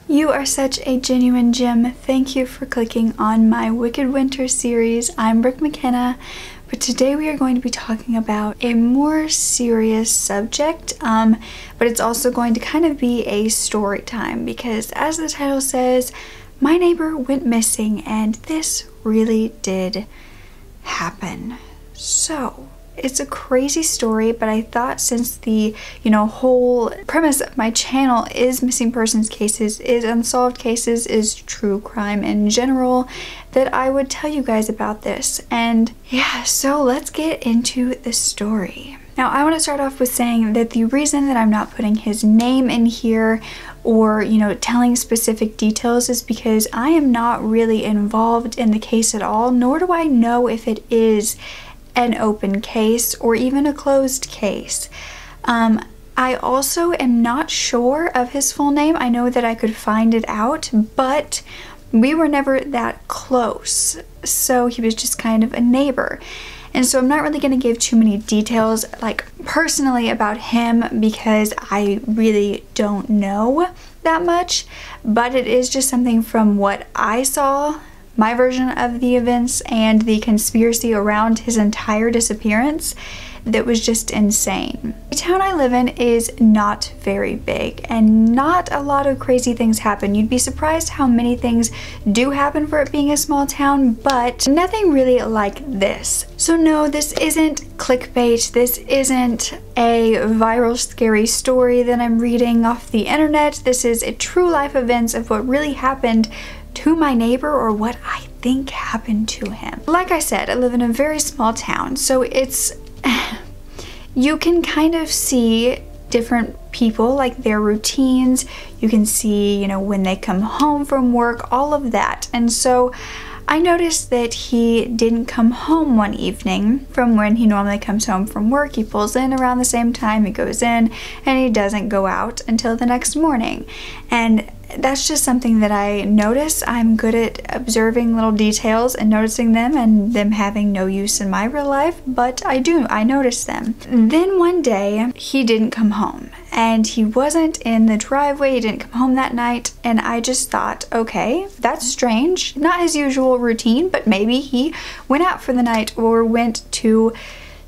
You are such a genuine gem. Thank you for clicking on my Wicked Winter series. I'm Brooke McKenna, but today we are going to be talking about a more serious subject, but it's also going to kind of be a story time because, as the title says, my neighbor went missing and this really did happen. So it's a crazy story, but I thought since the, whole premise of my channel is missing persons cases, is unsolved cases, is true crime in general, that I would tell you guys about this. And yeah, so let's get into the story. Now, I want to start off with saying that the reason that I'm not putting his name in here or, telling specific details is because I am not really involved in the case at all, nor do I know if it is an open case or even a closed case. I also am not sure of his full name. I know that I could find it out, but we were never that close. So he was just kind of a neighbor. And so I'm not really going to give too many details, like personally about him, because I really don't know that much, but it is just something from what I saw, my version of the events and the conspiracy around his entire disappearance, that was just insane. The town I live in is not very big and not a lot of crazy things happen. You'd be surprised how many things do happen for it being a small town, but nothing really like this. So no, this isn't clickbait. This isn't a viral scary story that I'm reading off the internet. This is a true life events of what really happened to my neighbor, or what I think happened to him. Like I said, I live in a very small town, so it's you can kind of see different people, like their routines. You can see, when they come home from work, all of that. And so I noticed that he didn't come home one evening from when he normally comes home from work. He pulls in around the same time, he goes in, and he doesn't go out until the next morning. And that's just something that I notice. I'm good at observing little details and noticing them, and them having no use in my real life, but I notice them. Then one day, he didn't come home, and he wasn't in the driveway. He didn't come home that night, and I just thought, okay, that's strange. Not his usual routine, but maybe he went out for the night or went to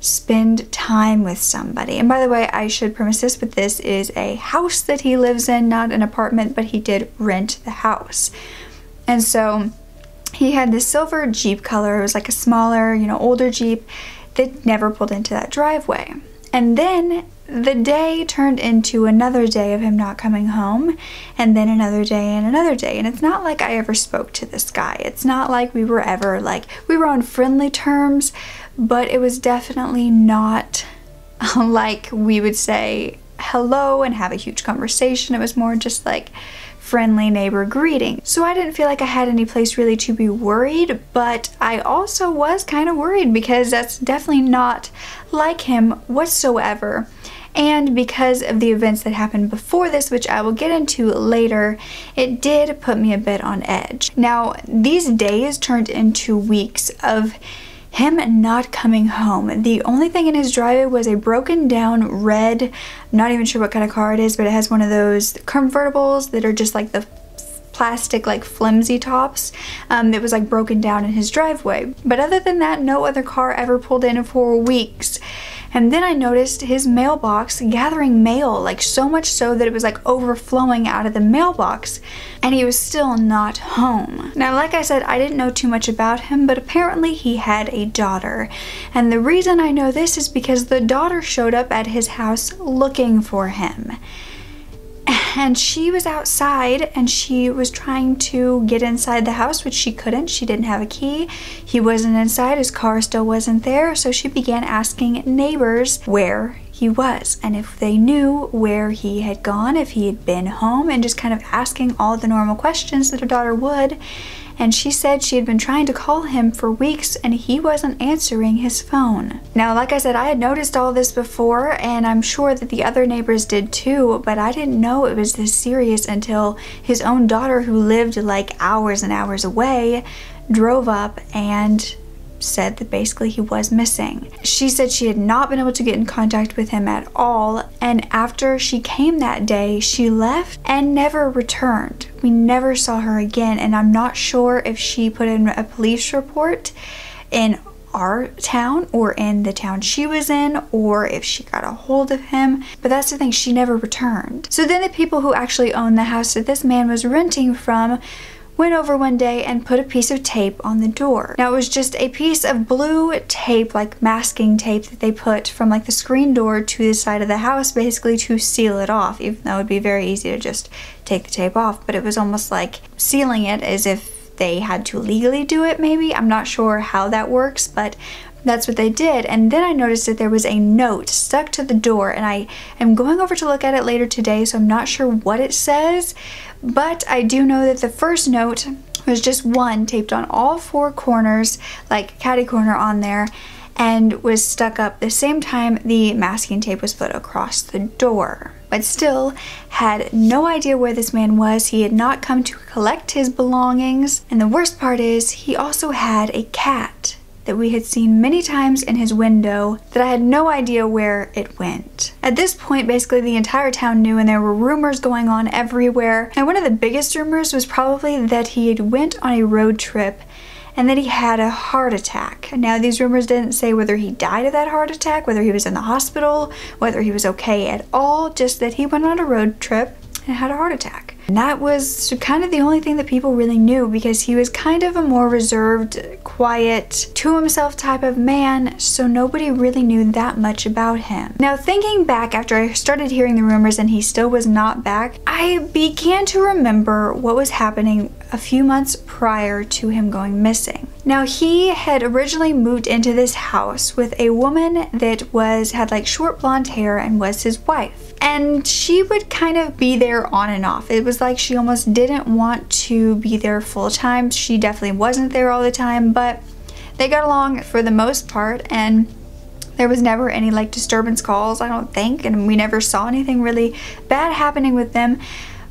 spend time with somebody. And by the way, I should premise this, but this is a house that he lives in, not an apartment, but he did rent the house. And so he had this silver Jeep color. It was like a smaller, older Jeep that never pulled into that driveway. And then the day turned into another day of him not coming home, and then another day and another day. And it's not like I ever spoke to this guy. It's not like we were ever we were on friendly terms, but it was definitely not like we would say hello and have a huge conversation. It was more just like friendly neighbor greeting. So I didn't feel like I had any place really to be worried, but I also was kind of worried because that's definitely not like him whatsoever. And because of the events that happened before this, which I will get into later, it did put me a bit on edge. Now, these days turned into weeks of him not coming home. The only thing in his driveway was a broken down red, I'm not even sure what kind of car it is, but it has one of those convertibles that are just like the plastic, flimsy tops, that was broken down in his driveway. But other than that, no other car ever pulled in for weeks. And then I noticed his mailbox gathering mail, so much so that it was overflowing out of the mailbox, and he was still not home. Now, like I said, I didn't know too much about him, but apparently he had a daughter. And the reason I know this is because the daughter showed up at his house looking for him. And she was outside and she was trying to get inside the house, which she couldn't. She didn't have a key. He wasn't inside. His car still wasn't there. So she began asking neighbors where he was and if they knew where he had gone, if he had been home, and just kind of asking all the normal questions that her daughter would. And she said she had been trying to call him for weeks and he wasn't answering his phone. Now, like I said, I had noticed all this before, and I'm sure that the other neighbors did too, but I didn't know it was this serious until his own daughter, who lived hours and hours away, drove up and said that basically he was missing. She said she had not been able to get in contact with him at all, and after she came that day, she left and never returned. We never saw her again, and I'm not sure if she put in a police report in our town or in the town she was in, or if she got a hold of him, but that's the thing, she never returned. So then the people who actually owned the house that this man was renting from went over one day and put a piece of tape on the door. Now it was just a piece of blue tape, like masking tape, that they put from like the screen door to the side of the house, basically to seal it off, even though it would be very easy to just take the tape off, but it was almost like sealing it as if they had to legally do it, maybe. I'm not sure how that works, but that's what they did. And then I noticed that there was a note stuck to the door, and I am going over to look at it later today, so I'm not sure what it says, but I do know that the first note was just one taped on all four corners, like catty corner on there, and was stuck up the same time the masking tape was put across the door. But still had no idea where this man was. He had not come to collect his belongings. And the worst part is he also had a cat that we had seen many times in his window that I had no idea where it went. At this point, basically the entire town knew, and there were rumors going on everywhere. And one of the biggest rumors was probably that he had went on a road trip and that he had a heart attack. Now these rumors didn't say whether he died of that heart attack, whether he was in the hospital, whether he was okay at all, just that he went on a road trip and had a heart attack. And that was kind of the only thing that people really knew, because he was kind of a more reserved, quiet, to himself type of man, so nobody really knew that much about him. Now thinking back after I started hearing the rumors and he still was not back, I began to remember what was happening a few months prior to him going missing. Now he had originally moved into this house with a woman that had like short blonde hair and was his wife. And she would kind of be there on and off. It was like she almost didn't want to be there full time. She definitely wasn't there all the time, but they got along for the most part, and there was never any like disturbance calls, I don't think, and we never saw anything really bad happening with them.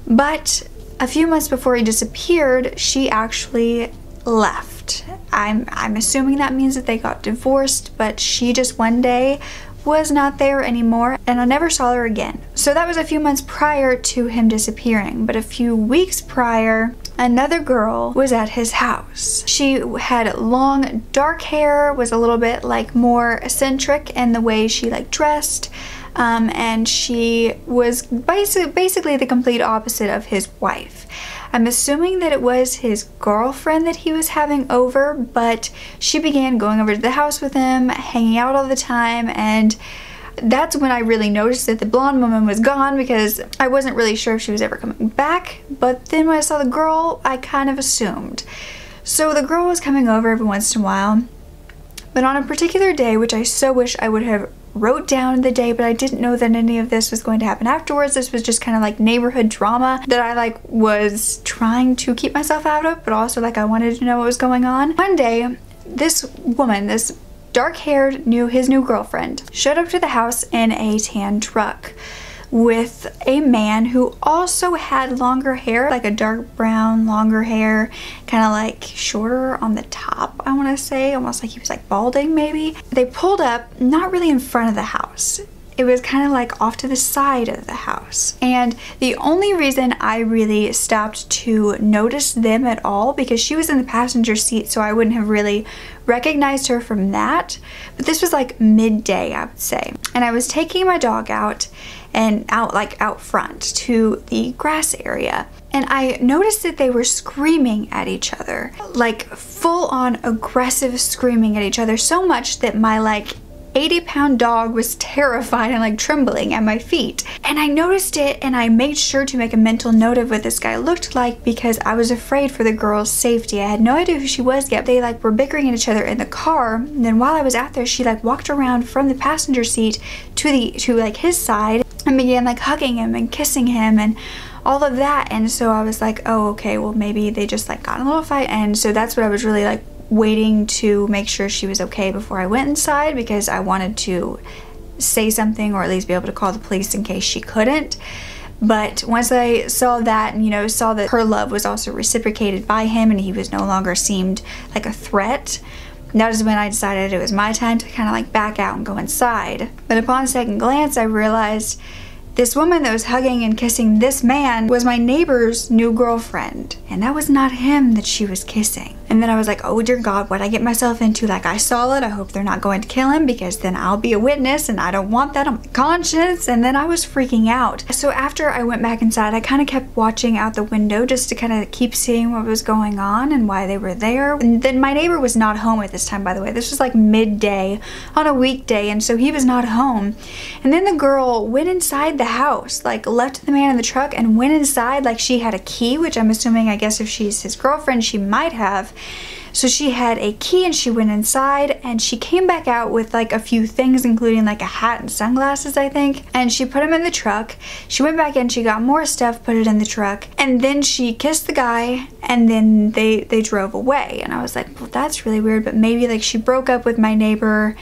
But a few months before he disappeared, she actually left. I'm assuming that means that they got divorced, but she just one day was not there anymore, and I never saw her again. So that was a few months prior to him disappearing, but a few weeks prior, another girl was at his house. She had long dark hair, was a little bit like more eccentric in the way she like dressed, and she was basically the complete opposite of his wife. I'm assuming that it was his girlfriend that he was having over, but she began going over to the house with him, hanging out all the time, and that's when I really noticed that the blonde woman was gone, because I wasn't really sure if she was ever coming back, but then when I saw the girl, I kind of assumed. So the girl was coming over every once in a while, but on a particular day, which I so wish I would have wrote down the day, but I didn't know that any of this was going to happen afterwards. This was just kind of like neighborhood drama that I like was trying to keep myself out of, but also like I wanted to know what was going on. One day, this woman, this dark-haired his new girlfriend, showed up to the house in a tan truck with a man who also had longer hair, like a dark brown, longer hair, kind of like shorter on the top, I want to say, almost like he was like balding maybe. They pulled up, not really in front of the house. It was kind of like off to the side of the house. And the only reason I really stopped to notice them at all, because she was in the passenger seat, so I wouldn't have really recognized her from that. But this was like midday, I would say. And I was taking my dog out out front to the grass area. And I noticed that they were screaming at each other, like full on aggressive screaming at each other, so much that my like 80-pound dog was terrified and like trembling at my feet. And I noticed it, and I made sure to make a mental note of what this guy looked like, because I was afraid for the girl's safety. I had no idea who she was yet. They like were bickering at each other in the car, and then while I was out there, she like walked around from the passenger seat to like his side and began like hugging him and kissing him and all of that. And so I was like, oh, okay, well maybe they just like got in a little fight. And so that's what I was really like waiting to make sure she was okay before I went inside, because I wanted to say something or at least be able to call the police in case she couldn't. But once I saw that, and saw that her love was also reciprocated by him and he was no longer seemed like a threat, That is when I decided it was my time to kind of like back out and go inside. But upon second glance, I realized this woman that was hugging and kissing this man was my neighbor's new girlfriend. And that was not him that she was kissing. And then I was like, oh dear God, what'd I get myself into? Like, I saw it. I hope they're not going to kill him, because then I'll be a witness and I don't want that on my conscience. And then I was freaking out. So after I went back inside, I kind of kept watching out the window just to kind of keep seeing what was going on and why they were there. And then my neighbor was not home at this time, by the way. This was like midday on a weekday, and so he was not home. And then the girl went inside the house, like left the man in the truck and went inside like she had a key, which I'm assuming, I guess if she's his girlfriend, she might have. So she had a key and she went inside, and she came back out with like a few things, including like a hat and sunglasses, I think. And she put them in the truck. She went back in, she got more stuff, put it in the truck, and then she kissed the guy, and then they drove away. And I was like, well, that's really weird, but maybe like she broke up with my neighbor,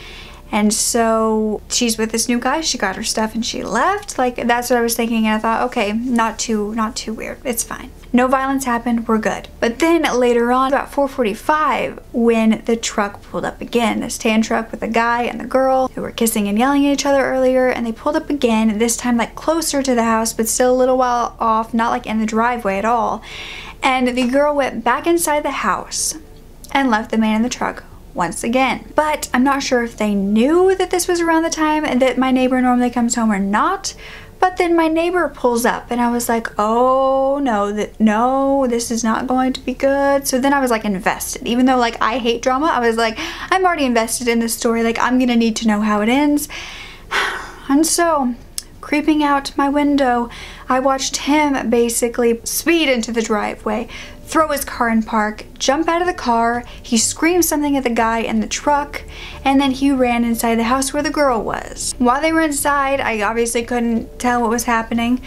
and so she's with this new guy, she got her stuff and she left. Like, that's what I was thinking, and I thought, okay, not too weird, it's fine. No violence happened, we're good. But then later on, about 4:45, when the truck pulled up again, this tan truck with the guy and the girl who were kissing and yelling at each other earlier, and they pulled up again, this time like closer to the house, but still a little while off, not like in the driveway at all. And the girl went back inside the house and left the man in the truck once again. But I'm not sure if they knew that this was around the time and that my neighbor normally comes home or not. But then my neighbor pulls up and I was like, oh no, this is not going to be good. So then I was like invested. Even though like I hate drama, I was like, I'm already invested in this story. Like, I'm gonna need to know how it ends. And so, creeping out my window, I watched him basically speed into the driveway, throw his car in park, jump out of the car, he screamed something at the guy in the truck, and then he ran inside the house where the girl was. While they were inside, I obviously couldn't tell what was happening,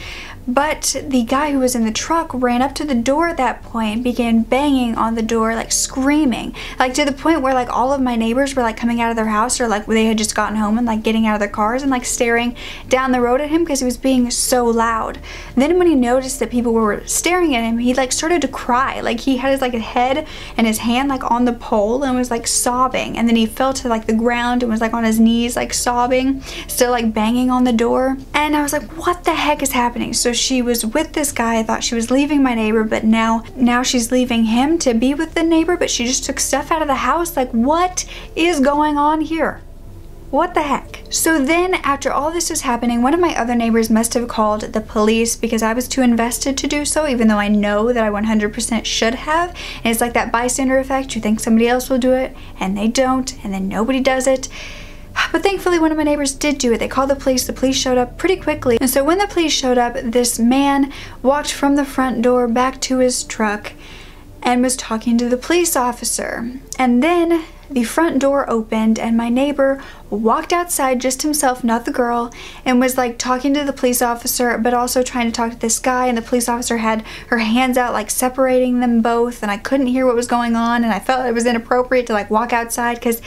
but the guy who was in the truck ran up to the door at that point, began banging on the door, like screaming, like to the point where like all of my neighbors were like coming out of their house, or like they had just gotten home and like getting out of their cars and like staring down the road at him because he was being so loud. Then when he noticed that people were staring at him, he like started to cry. Like, he had his like head and his hand like on the pole and was like sobbing, and then he fell to like the ground and was like on his knees like sobbing, still like banging on the door. And I was like, what the heck is happening? So she was with this guy. I thought she was leaving my neighbor, but now she's leaving him to be with the neighbor, but she just took stuff out of the house. Like, what is going on here? What the heck? So then after all this was happening, one of my other neighbors must have called the police because I was too invested to do so, even though I know that I 100% should have. And it's like that bystander effect. You think somebody else will do it and they don't, and then nobody does it. But thankfully one of my neighbors did do it. They called the police showed up pretty quickly. And so when the police showed up, this man walked from the front door back to his truck and was talking to the police officer. And then the front door opened and my neighbor walked outside just himself, not the girl, and was like talking to the police officer, but also trying to talk to this guy, and the police officer had her hands out like separating them both, and I couldn't hear what was going on, and I felt it was inappropriate to like walk outside, because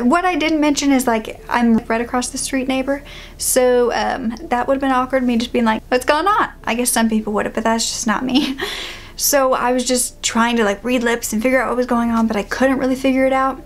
what I didn't mention is like I'm right across the street neighbor, so that would have been awkward, me just being like, what's going on? I guess some people would have, but that's just not me. So I was just trying to like read lips and figure out what was going on, but I couldn't really figure it out.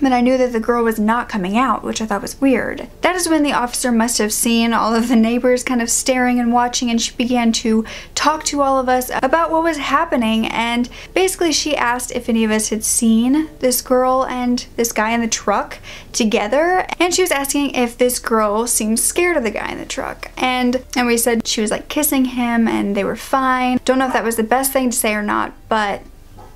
But I knew that the girl was not coming out, which I thought was weird. That is when the officer must have seen all of the neighbors kind of staring and watching, and she began to talk to all of us about what was happening. And basically she asked if any of us had seen this girl and this guy in the truck together, and she was asking if this girl seemed scared of the guy in the truck. And we said she was like kissing him and they were fine. Don't know if that was the best thing to say or not, but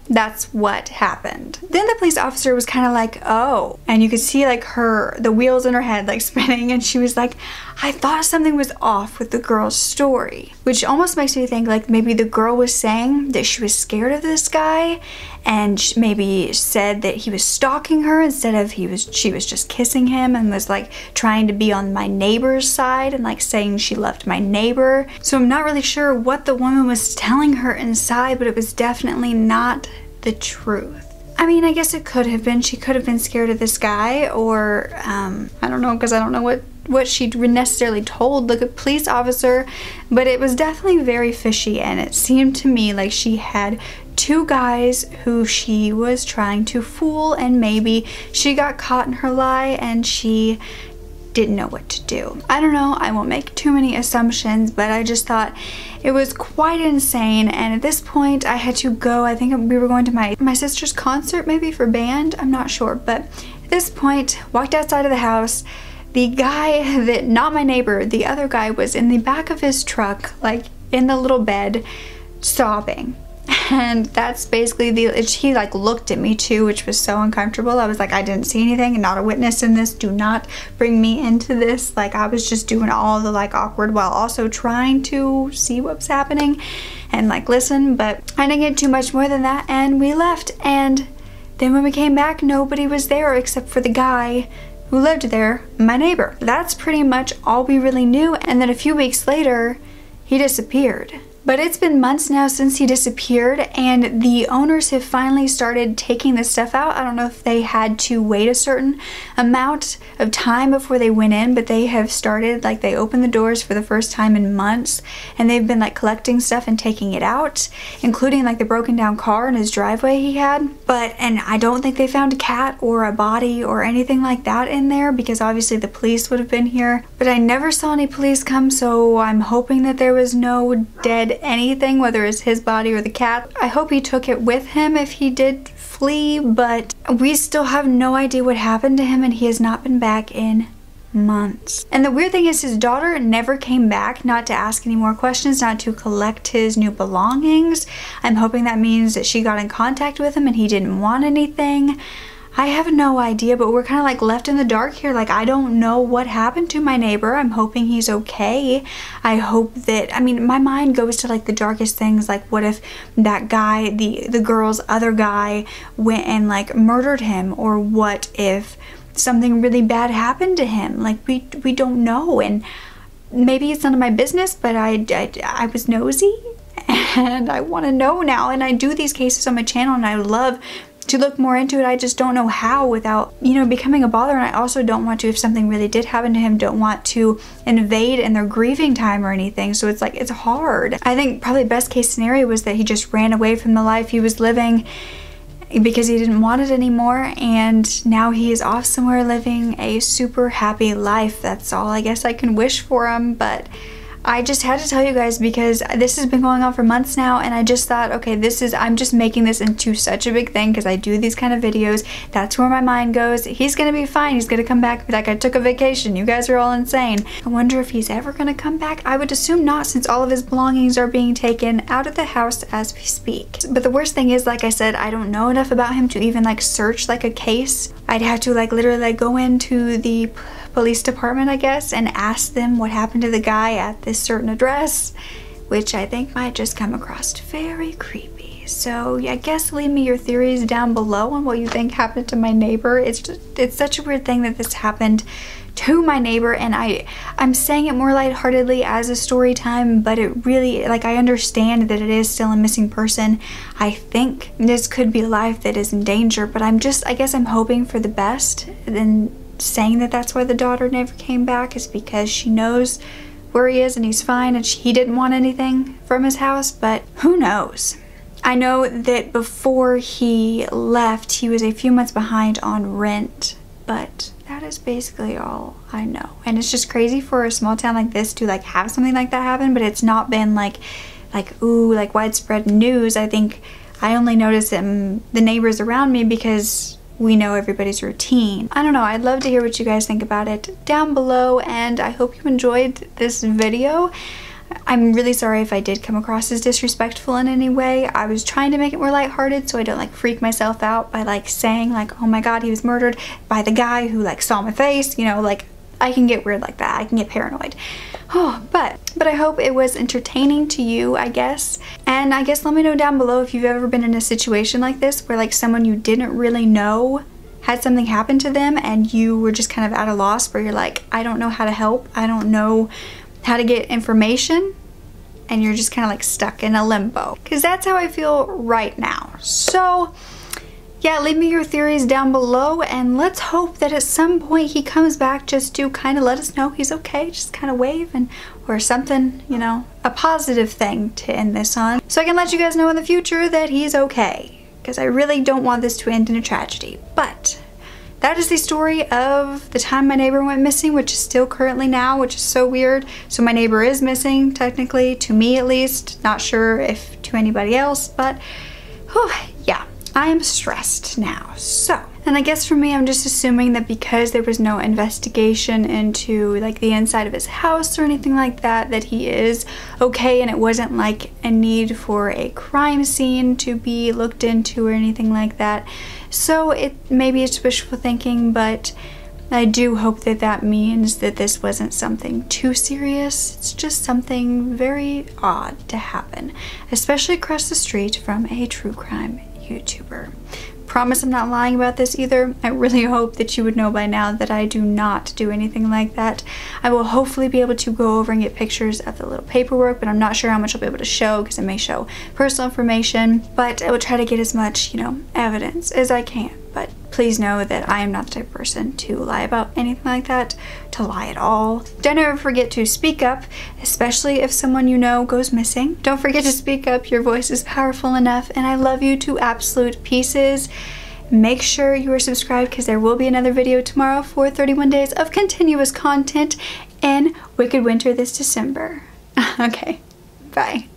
that's what happened. Then the police officer was kind of like, oh, and you could see like the wheels in her head like spinning, and she was like, I thought something was off with the girl's story, which almost makes me think like maybe the girl was saying that she was scared of this guy and maybe said that he was stalking her instead of she was just kissing him, and was like trying to be on my neighbor's side and like saying she loved my neighbor. So I'm not really sure what the woman was telling her inside, but it was definitely not the truth. I mean, I guess it could have been. She could have been scared of this guy, or I don't know, because I don't know what she necessarily told the police officer, but it was definitely very fishy, and it seemed to me like she had two guys who she was trying to fool, and maybe she got caught in her lie and she didn't know what to do. I don't know, I won't make too many assumptions, but I just thought it was quite insane. And at this point I had to go. I think we were going to my sister's concert, maybe for band, I'm not sure. But at this point, walked outside of the house. The guy that, not my neighbor, the other guy was in the back of his truck, like in the little bed, sobbing. And that's basically he like looked at me too, which was so uncomfortable. I was like, I didn't see anything, and not a witness in this. Do not bring me into this. Like, I was just doing all the like awkward while also trying to see what was happening and like listen, but I didn't get too much more than that, and we left. And then when we came back, nobody was there except for the guy who lived there, my neighbor. That's pretty much all we really knew. And then a few weeks later, he disappeared. But it's been months now since he disappeared, and the owners have finally started taking this stuff out. I don't know if they had to wait a certain amount of time before they went in, but they have started, like, they opened the doors for the first time in months, and they've been like collecting stuff and taking it out, including like the broken down car in his driveway he had. And I don't think they found a cat or a body or anything like that in there, because obviously the police would have been here. But I never saw any police come, so I'm hoping that there was no dead anything, whether it's his body or the cat. I hope he took it with him if he did flee, but we still have no idea what happened to him, and he has not been back in months. And the weird thing is, his daughter never came back, not to ask any more questions, not to collect his new belongings. I'm hoping that means that she got in contact with him and he didn't want anything. I have no idea, but we're kind of like left in the dark here. Like, I don't know what happened to my neighbor. I'm hoping he's okay. I hope that, I mean, my mind goes to like the darkest things. Like, what if that guy, the girl's other guy, went and like murdered him? Or what if something really bad happened to him? Like, we don't know. And maybe it's none of my business, but I was nosy and I want to know now. And I do these cases on my channel, and I love to look more into it. I just don't know how without, you know, becoming a bother. And I also don't want to, if something really did happen to him, don't want to invade in their grieving time or anything. So it's like, it's hard. I think probably best case scenario was that he just ran away from the life he was living because he didn't want it anymore, and now he is off somewhere living a super happy life. That's all I guess I can wish for him. But I just had to tell you guys because this has been going on for months now, and I just thought, okay, I'm just making this into such a big thing because I do these kind of videos. That's where my mind goes. He's gonna be fine. He's gonna come back and be like, I took a vacation. You guys are all insane. I wonder if he's ever gonna come back. I would assume not, since all of his belongings are being taken out of the house as we speak. But the worst thing is, like I said, I don't know enough about him to even like search like a case. I'd have to like literally like go into the police department, I guess, and ask them what happened to the guy at this certain address, which I think might just come across very creepy. So yeah, I guess leave me your theories down below on what you think happened to my neighbor. It's such a weird thing that this happened to my neighbor, and I'm saying it more lightheartedly as a story time, but it really, like, I understand that it is still a missing person. I think this could be a life that is in danger, but I guess I'm hoping for the best. Then saying that that's why the daughter never came back is because she knows where he is and he's fine, and he didn't want anything from his house. But who knows? I know that before he left, he was a few months behind on rent, but that is basically all I know. And it's just crazy for a small town like this to like have something like that happen, but it's not been like ooh, like widespread news. I think I only noticed the neighbors around me because we know everybody's routine. I don't know, I'd love to hear what you guys think about it down below, and I hope you enjoyed this video. I'm really sorry if I did come across as disrespectful in any way. I was trying to make it more lighthearted so I don't like freak myself out by like saying like, oh my god, he was murdered by the guy who like saw my face, you know, like I can get weird like that. I can get paranoid. Oh, but I hope it was entertaining to you, I guess. And I guess let me know down below if you've ever been in a situation like this where like someone you didn't really know had something happen to them and you were just kind of at a loss, where you're like, I don't know how to help. I don't know how to get information, and you're just kind of like stuck in a limbo, because that's how I feel right now. So yeah, leave me your theories down below, and let's hope that at some point he comes back just to kind of let us know he's okay, just kind of wave and or something, you know, a positive thing to end this on, so I can let you guys know in the future that he's okay, because I really don't want this to end in a tragedy. But that is the story of the time my neighbor went missing, which is still currently now, which is so weird. So my neighbor is missing, technically, to me at least. Not sure if to anybody else, but whew, yeah, I am stressed now. So, and I guess for me, I'm just assuming that because there was no investigation into like the inside of his house or anything like that, that he is okay, and it wasn't like a need for a crime scene to be looked into or anything like that. So maybe it's wishful thinking, but I do hope that that means that this wasn't something too serious. It's just something very odd to happen, especially across the street from a true crime YouTuber. Promise I'm not lying about this either. I really hope that you would know by now that I do not do anything like that. I will hopefully be able to go over and get pictures of the little paperwork, but I'm not sure how much I'll be able to show because it may show personal information, but I will try to get as much, you know, evidence as I can. But please know that I am not the type of person to lie about anything like that, to lie at all. Don't ever forget to speak up, especially if someone you know goes missing. Don't forget to speak up. Your voice is powerful enough, and I love you to absolute pieces. Make sure you are subscribed because there will be another video tomorrow for 31 days of continuous content in Wicked Winter this December. Okay, bye.